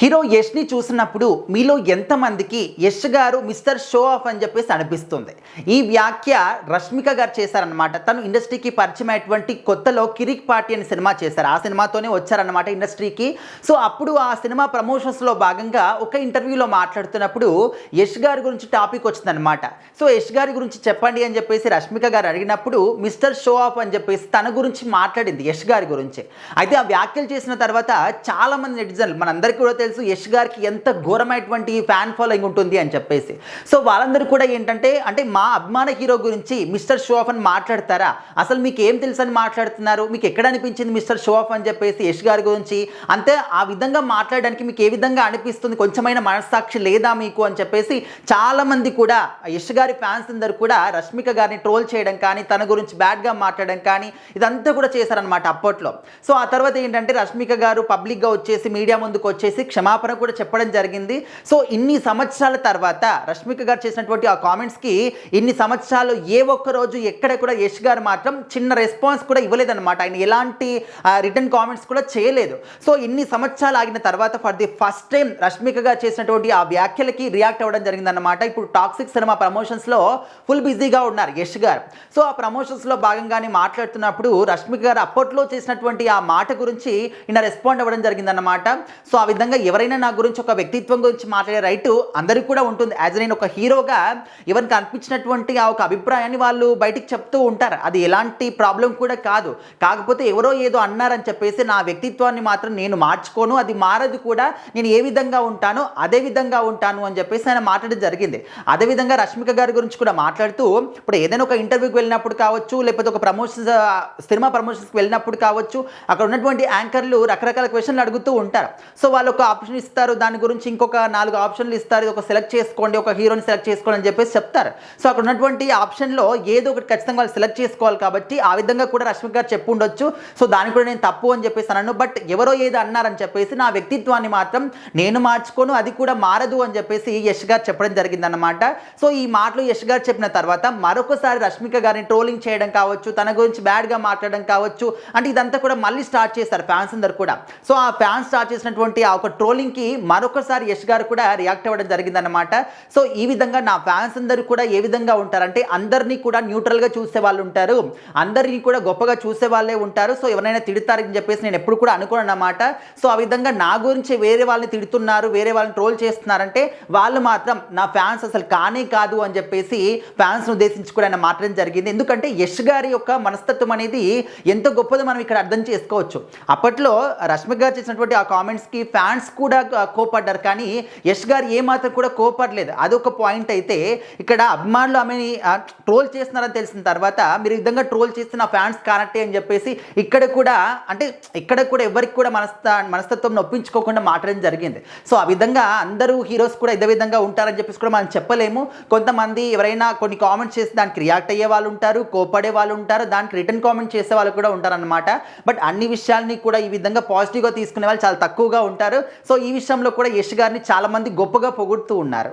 Hero యష్ని చూసినప్పుడు మీలో ఎంతమందికి యష్ గారు మిస్టర్ షో ఆఫ్ అని చెప్పేసి అనిపిస్తుంది? ఈ వ్యాఖ్య రష్మిక గారు చేశారనమాట. తను ఇండస్ట్రీకి పరిచయం అయినటువంటి కొత్తలో కిరిక్ పార్టీ అనే సినిమా చేశారు. ఆ సినిమాతోనే వచ్చారనమాట ఇండస్ట్రీకి. సో అప్పుడు ఆ సినిమా ప్రమోషన్స్లో భాగంగా ఒక ఇంటర్వ్యూలో మాట్లాడుతున్నప్పుడు యష్ గారి గురించి టాపిక్ వచ్చిందనమాట. సో యష్ గారి గురించి చెప్పండి అని చెప్పేసి రష్మిక గారు అడిగినప్పుడు మిస్టర్ షో ఆఫ్ అని చెప్పేసి తన గురించి మాట్లాడింది, యష్ గారి గురించి. అయితే ఆ వ్యాఖ్యలు చేసిన తర్వాత చాలామంది నెటిజన్లు, మనందరికీ కూడా తెలుసు యష్ గారికి ఎంత ఘోరమైనటువంటి ఫ్యాన్ ఫాలోయింగ్ ఉంటుంది అని చెప్పేసి. సో వాళ్ళందరూ కూడా ఏంటంటే, అంటే మా అభిమాన హీరో గురించి మిస్టర్ షో ఆఫ్ అని మాట్లాడతారా, అసలు మీకు ఏం తెలుసు అని మాట్లాడుతున్నారు, మీకు ఎక్కడ అనిపించింది మిస్టర్ షో ఆఫ్ అని చెప్పేసి యష్ గారి గురించి, అంతే ఆ విధంగా మాట్లాడడానికి మీకు ఏ విధంగా అనిపిస్తుంది, కొంచెమైన మనస్సాక్షి లేదా మీకు అని చెప్పేసి చాలామంది కూడా యష్ గారి ఫ్యాన్స్ అందరూ కూడా రష్మిక గారిని ట్రోల్ చేయడం కానీ, తన గురించి బ్యాడ్గా మాట్లాడడం కానీ ఇదంతా కూడా చేశారనమాట అప్పట్లో. సో ఆ తర్వాత ఏంటంటే రష్మిక గారు పబ్లిక్గా వచ్చేసి మీడియా ముందుకు వచ్చేసి క్షమాపణ కూడా చెప్పడం జరిగింది. సో ఇన్ని సంవత్సరాల తర్వాత రష్మిక గారు చేసినటువంటి ఆ కామెంట్స్కి ఇన్ని సంవత్సరాలు ఏ ఒక్క రోజు ఎక్కడ కూడా యష్ గారు మాత్రం చిన్న రెస్పాన్స్ కూడా ఇవ్వలేదన్నమాట. ఆయన ఎలాంటి రిటర్న్ కామెంట్స్ కూడా చేయలేదు. సో ఇన్ని సంవత్సరాలు ఆగిన తర్వాత for the first time Rashmika గారు చేసినటువంటి ఆ వ్యాఖ్యలకి రియాక్ట్ అవ్వడం జరిగిందన్నమాట. ఇప్పుడు టాక్సిక్ సినిమా ప్రమోషన్స్లో ఫుల్ బిజీగా ఉన్నారు యష్ గారు. సో ఆ ప్రమోషన్స్లో భాగంగానే మాట్లాడుతున్నప్పుడు రష్మిక గారు అప్పట్లో చేసినటువంటి ఆ మాట గురించి ఈయన రెస్పాండ్ అవ్వడం జరిగిందన్నమాట. సో ఆ విధంగా ఎవరైనా నా గురించి ఒక వ్యక్తిత్వం గురించి మాట్లాడే రైటు అందరికీ కూడా ఉంటుంది. యాజ్ నేను ఒక హీరోగా ఎవరికి అనిపించినటువంటి ఆ ఒక అభిప్రాయాన్ని వాళ్ళు బయటికి చెప్తూ ఉంటారు. అది ఎలాంటి ప్రాబ్లం కూడా కాదు. కాకపోతే ఎవరో ఏదో అన్నారని చెప్పేసి నా వ్యక్తిత్వాన్ని మాత్రం నేను మార్చుకోను, అది మారదు కూడా. నేను ఏ విధంగా ఉంటానో అదే విధంగా ఉంటాను అని చెప్పేసి ఆయన మాట్లాడడం జరిగింది. అదేవిధంగా రష్మిక గారి గురించి కూడా మాట్లాడుతూ, ఇప్పుడు ఏదైనా ఒక ఇంటర్వ్యూకి వెళ్ళినప్పుడు కావచ్చు, లేకపోతే ఒక సినిమా ప్రమోషన్స్కి వెళ్ళినప్పుడు కావచ్చు, అక్కడ ఉన్నటువంటి యాంకర్లు రకరకాల క్వశ్చన్లు అడుగుతూ ఉంటారు. సో వాళ్ళు ఒక ఆప్షన్ ఇస్తారు, దాని గురించి ఇంకొక 4 ఆప్షన్లు ఇస్తారు, ఒక సెలెక్ట్ చేసుకోండి, ఒక హీరోని సెలెక్ట్ చేసుకోండి అని చెప్పేసి చెప్తారు. సో అక్కడ ఉన్నటువంటి ఆప్షన్లో ఏదో ఒకటి ఖచ్చితంగా వాళ్ళు సెలెక్ట్ చేసుకోవాలి కాబట్టి ఆ విధంగా కూడా రష్మిక గారు చెప్పు ఉండొచ్చు. సో దానికి కూడా నేను తప్పు అని చెప్పేసి అన్నాను. బట్ ఎవరో ఏదో అన్నారని చెప్పేసి నా వ్యక్తిత్వాన్ని మాత్రం నేను మార్చుకోను, అది కూడా మారదు అని చెప్పేసి యష్ గారు చెప్పడం జరిగిందన్నమాట. సో ఈ మాటలు యష్ గారు చెప్పిన తర్వాత మరొకసారి రష్మిక గారిని ట్రోలింగ్ చేయడం కావచ్చు, తన గురించి బ్యాడ్గా మాట్లాడడం కావచ్చు, అంటే ఇదంతా కూడా మళ్ళీ స్టార్ట్ చేశారు ఫ్యాన్స్ అందరు కూడా. సో ఆ ఫ్యాన్స్ స్టార్ట్ చేసినటువంటి ఆ ఒక ట్రోలింగ్కి మరొకసారి యష్ గారు కూడా రియాక్ట్ అవ్వడం జరిగిందన్నమాట. సో ఈ విధంగా నా ఫ్యాన్స్ అందరూ కూడా ఏ విధంగా ఉంటారంటే, అందరినీ కూడా న్యూట్రల్గా చూసే వాళ్ళు ఉంటారు, అందరినీ కూడా గొప్పగా చూసే వాళ్ళే ఉంటారు. సో ఎవరైనా తిడతారని చెప్పేసి నేను ఎప్పుడు కూడా అనుకోను అన్నమాట. సో ఆ విధంగా నా గురించి వేరే వాళ్ళని తిడుతున్నారు, వేరే వాళ్ళని ట్రోల్ చేస్తున్నారంటే వాళ్ళు మాత్రం నా ఫ్యాన్స్ అసలు కానే కాదు అని చెప్పేసి ఫ్యాన్స్ను ఉద్దేశించి కూడా ఆయన మాట్లాడడం జరిగింది. ఎందుకంటే యష్ గారి యొక్క మనస్తత్వం అనేది ఎంత గొప్పదో మనం ఇక్కడ అర్థం చేసుకోవచ్చు. అప్పట్లో రష్మిక గారు చేసినటువంటి ఆ కామెంట్స్కి ఫ్యాన్స్ కూడా కోపడ్డారు, కానీ యష్ గారు ఏమాత్రం కూడా కోపడలేదు. అదొక పాయింట్. అయితే ఇక్కడ అభిమానులు ఆమెని ట్రోల్ చేస్తున్నారని తెలిసిన తర్వాత మీరు ఈ విధంగా ట్రోల్ చేస్తున్న ఫ్యాన్స్ కానట్టే అని చెప్పేసి ఇక్కడ కూడా ఎవరికి కూడా మనస్తత్వం ఒప్పించుకోకుండా మాట్లాడడం జరిగింది. సో ఆ విధంగా అందరూ హీరోస్ కూడా ఇదే విధంగా ఉంటారని చెప్పేసి కూడా మనం చెప్పలేము. కొంతమంది ఎవరైనా కొన్ని కామెంట్స్ చేసి దానికి రియాక్ట్ అయ్యే వాళ్ళు ఉంటారు, కోపడే వాళ్ళు ఉంటారు, దానికి రిటర్న్ కామెంట్ చేసే వాళ్ళు కూడా ఉంటారనమాట. బట్ అన్ని విషయాల్ని కూడా ఈ విధంగా పాజిటివ్గా తీసుకునే వాళ్ళు చాలా తక్కువగా ఉంటారు. సో ఈ విషయంలో కూడా యష్ గారిని చాలామంది గొప్పగా పొగుడుతూ ఉన్నారు.